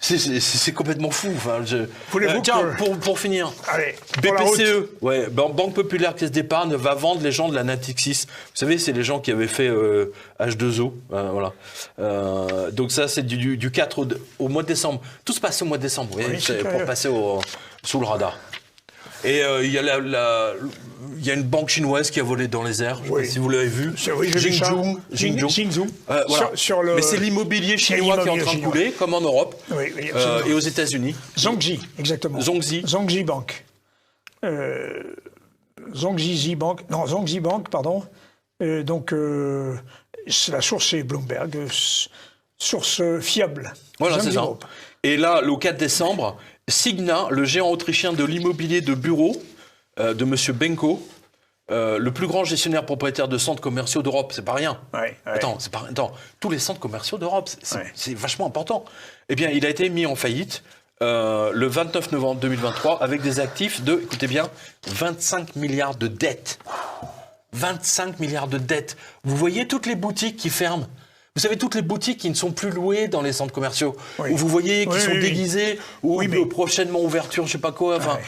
mais c'est complètement fou. Enfin, tiens, pour finir, allez, BPCE, Banque Populaire Caisse d'Épargne, va vendre les gens de la Natixis. Vous savez, c'est les gens qui avaient fait H2O. Voilà. Donc ça, c'est du 4 au mois de décembre. Tout se passe au mois de décembre, vous voyez, pour passer sous le radar. Et il y a une banque chinoise qui a volé dans les airs. Je ne sais pas si vous l'avez vu. Xinjiang. Voilà. Mais c'est l'immobilier chinois qui est en train de couler, comme en Europe et aux États-Unis. Zhongji, exactement. Zhongji Bank. Zhongji Bank, pardon. Donc, la source est Bloomberg, source fiable. Voilà, c'est ça. Et là, le 4 décembre, Signa, le géant autrichien de l'immobilier de bureau de M. Benko, le plus grand gestionnaire propriétaire de centres commerciaux d'Europe, c'est pas rien. Attends, tous les centres commerciaux d'Europe, c'est vachement important. Eh bien, il a été mis en faillite le 29 novembre 2023 avec des actifs de, écoutez bien, 25 milliards de dettes. 25 milliards de dettes. Vous voyez toutes les boutiques qui ferment. Vous savez, toutes les boutiques qui ne sont plus louées dans les centres commerciaux, où vous voyez qui sont déguisées, ou prochainement ouverture, je ne sais pas quoi. Enfin,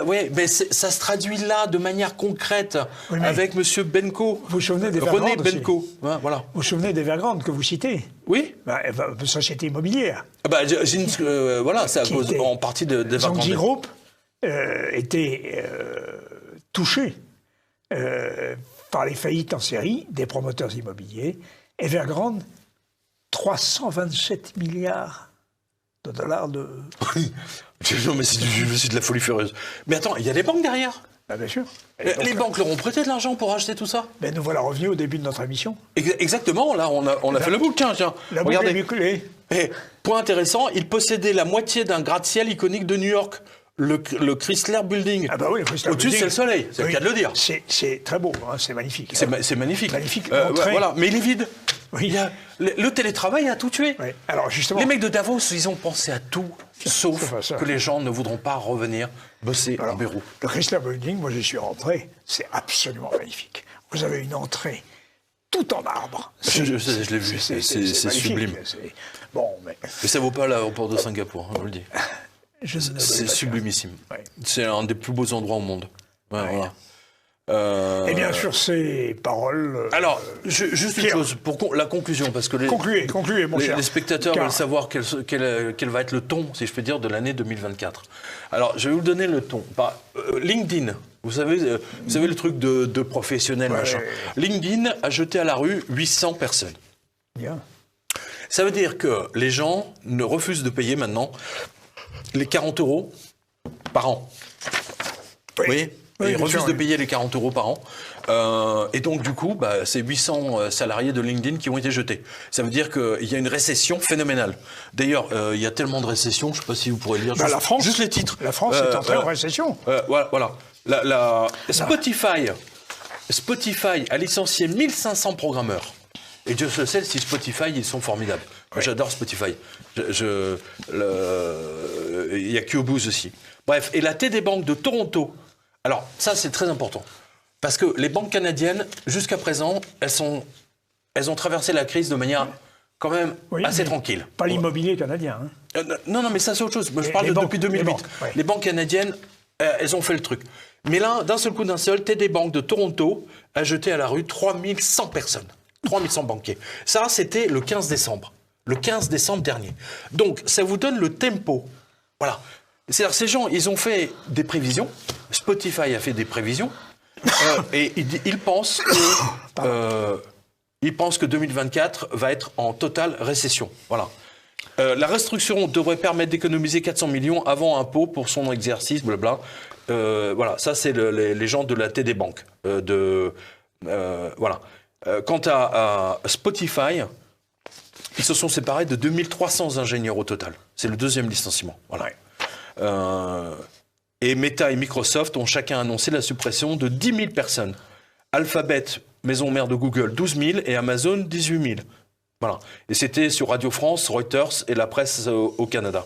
mais ça se traduit là de manière concrète avec M. Benko. Vous vous souvenez d'Evergrande René Benko. Voilà. Vous vous souvenez d'Evergrande que vous citez? Oui. Société immobilière. Voilà, c'est à cause en partie d'Evergrande. Zhongji Group était touché par les faillites en série des promoteurs immobiliers. Evergrande, 327 milliards de dollars de... Non, mais c'est de la folie furieuse. Mais attends, il y a des banques derrière. Bien sûr. Les banques leur ont prêté de l'argent pour acheter tout ça. Ben, nous voilà revenus au début de notre émission. Exactement, là, on a fait le bouquin, tiens. Regardez. Point intéressant, il possédait la moitié d'un gratte-ciel iconique de New York. Le Chrysler Building. Ah bah oui, le Chrysler Building. Au-dessus, c'est le soleil, c'est le cas de le dire. C'est très beau, hein, c'est magnifique. C'est magnifique. Voilà, mais il est vide. Oui. Le télétravail a tout tué. Oui. Alors justement, les mecs de Davos, ils ont pensé à tout, sauf que les gens ne voudront pas revenir bosser en bureau. Le Chrysler Building, moi j'y suis rentré, c'est absolument magnifique. Vous avez une entrée tout en marbre. Je l'ai vu, c'est sublime. Mais ça vaut pas l'aéroport de Singapour, je vous le dis. C'est sublimissime. C'est un des plus beaux endroits au monde. Voilà. Et bien sûr, ces paroles... Alors, juste une chose, pour la conclusion, parce que concluez, mon cher. Les spectateurs veulent savoir quel va être le ton, si je peux dire, de l'année 2024. Alors, je vais vous donner le ton. LinkedIn, vous savez le truc de professionnel, machin. LinkedIn a jeté à la rue 800 personnes. Bien. Ça veut dire que les gens ne refusent de payer maintenant les 40 € par an. Oui. Ils refusent de payer les 40 € par an. Et donc, du coup, c'est 800 salariés de LinkedIn qui ont été jetés. Ça veut dire qu'il y a une récession phénoménale. D'ailleurs, il y a tellement de récessions, je ne sais pas si vous pourrez lire juste les titres. La France est entrée en récession. Voilà. Spotify a licencié 1500 programmeurs. Et Dieu se sait si Spotify, ils sont formidables. Moi, j'adore Spotify. Il y a Qobuz aussi. Bref, et la TD Bank de Toronto. Alors, ça, c'est très important. Parce que les banques canadiennes, jusqu'à présent, elles ont traversé la crise de manière quand même assez tranquille. Pas l'immobilier canadien. Hein. Non, mais ça, c'est autre chose. Moi, je parle depuis 2008. Les banques canadiennes, elles ont fait le truc. Mais là, d'un seul coup, TD Bank de Toronto a jeté à la rue 3100 personnes. 3100 banquiers. Ça, c'était le 15 décembre. Le 15 décembre dernier. Donc, ça vous donne le tempo. Voilà. C'est-à-dire, ces gens, ils ont fait des prévisions. Spotify a fait des prévisions. Et ils pensent que 2024 va être en totale récession. Voilà. La restriction devrait permettre d'économiser 400 millions avant impôt pour son exercice, blabla. Voilà, ça, c'est les gens de la TD Bank. Voilà. Quant à Spotify, ils se sont séparés de 2300 ingénieurs au total. C'est le deuxième licenciement. Voilà. Et Meta et Microsoft ont chacun annoncé la suppression de 10 000 personnes. Alphabet, maison mère de Google, 12 000 et Amazon, 18 000. Voilà. Et c'était sur Radio France, Reuters et la presse au Canada.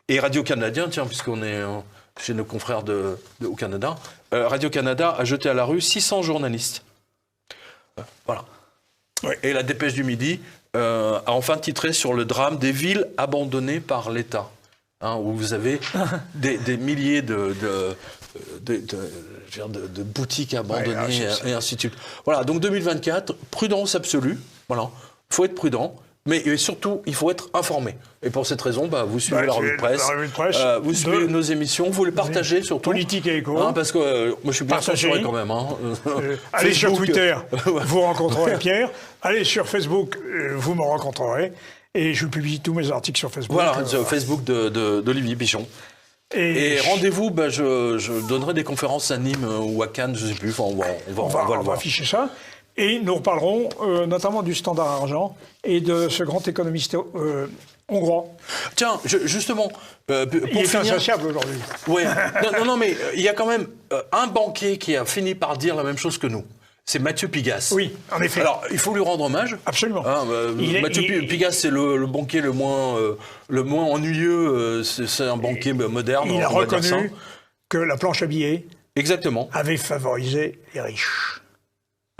Et Radio-Canadien, tiens, puisqu'on est chez nos confrères au Canada, Radio-Canada a jeté à la rue 600 journalistes. Voilà. Ouais. Et la Dépêche du Midi a enfin titré sur le drame des villes abandonnées par l'État, hein, où vous avez des milliers de boutiques abandonnées, et ainsi de suite. Voilà, donc 2024, prudence absolue. Voilà, il faut être prudent. Mais surtout, il faut être informé. Et pour cette raison, vous suivez la revue de presse, vous suivez nos émissions, vous les partagez surtout. Politique et éco. Hein, parce que moi, je suis bien censuré quand même. Hein. Allez sur Twitter, vous rencontrerez Pierre. Allez sur Facebook, vous me rencontrerez. Et je publie tous mes articles sur Facebook. Voilà, sur Facebook d'Olivier Pichon. Et rendez-vous, je donnerai des conférences à Nîmes ou à Cannes, je ne sais plus. Enfin, on va afficher ça. Et nous reparlerons notamment du Standard Argent et de ce grand économiste hongrois. Tiens, justement, pour il est insatiable aujourd'hui. Ouais. Non, mais il y a quand même un banquier qui a fini par dire la même chose que nous. C'est Mathieu Pigasse. Oui, en effet. Alors, il faut lui rendre hommage. Absolument. Hein, Mathieu Pigasse, c'est le banquier le moins ennuyeux. C'est un banquier moderne. Il a reconnu que la planche à billets avait favorisé les riches.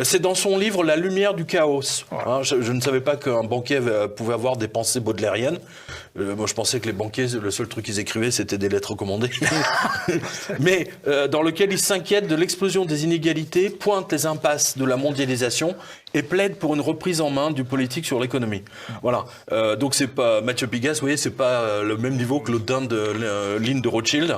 C'est dans son livre « La lumière du chaos ». Hein, je ne savais pas qu'un banquier pouvait avoir des pensées baudelairiennes. Moi, je pensais que les banquiers, le seul truc qu'ils écrivaient, c'était des lettres recommandées. Mais dans lequel il s'inquiète de l'explosion des inégalités, pointe les impasses de la mondialisation et plaide pour une reprise en main du politique sur l'économie. Voilà. Donc, c'est pas Mathieu Pigasse, vous voyez, c'est pas le même niveau que l'Audin de Lynn de Rothschild.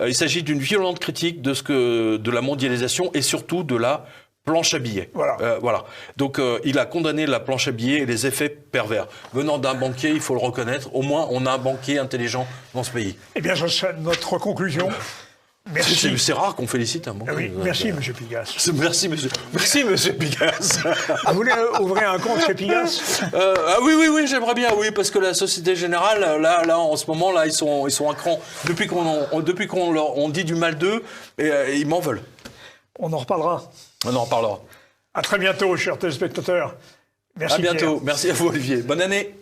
Il s'agit d'une violente critique de la mondialisation et surtout de la planche à billets. Voilà. Donc, il a condamné la planche à billets et les effets pervers. Venant d'un banquier, il faut le reconnaître. Au moins, on a un banquier intelligent dans ce pays. Eh bien, ça sera notre conclusion. Merci. C'est rare qu'on félicite un banquier. Oui, merci, M. Pigasse. Merci, monsieur Pigasse. Vous voulez ouvrir un compte chez Pigasse Oui, j'aimerais bien, oui, parce que la Société Générale, là, en ce moment, là, ils sont à cran. Depuis qu'on dit du mal d'eux, ils m'en veulent. On en reparlera. À très bientôt, chers téléspectateurs. Merci. À bientôt. Pierre. Merci à vous, Olivier. Bonne année.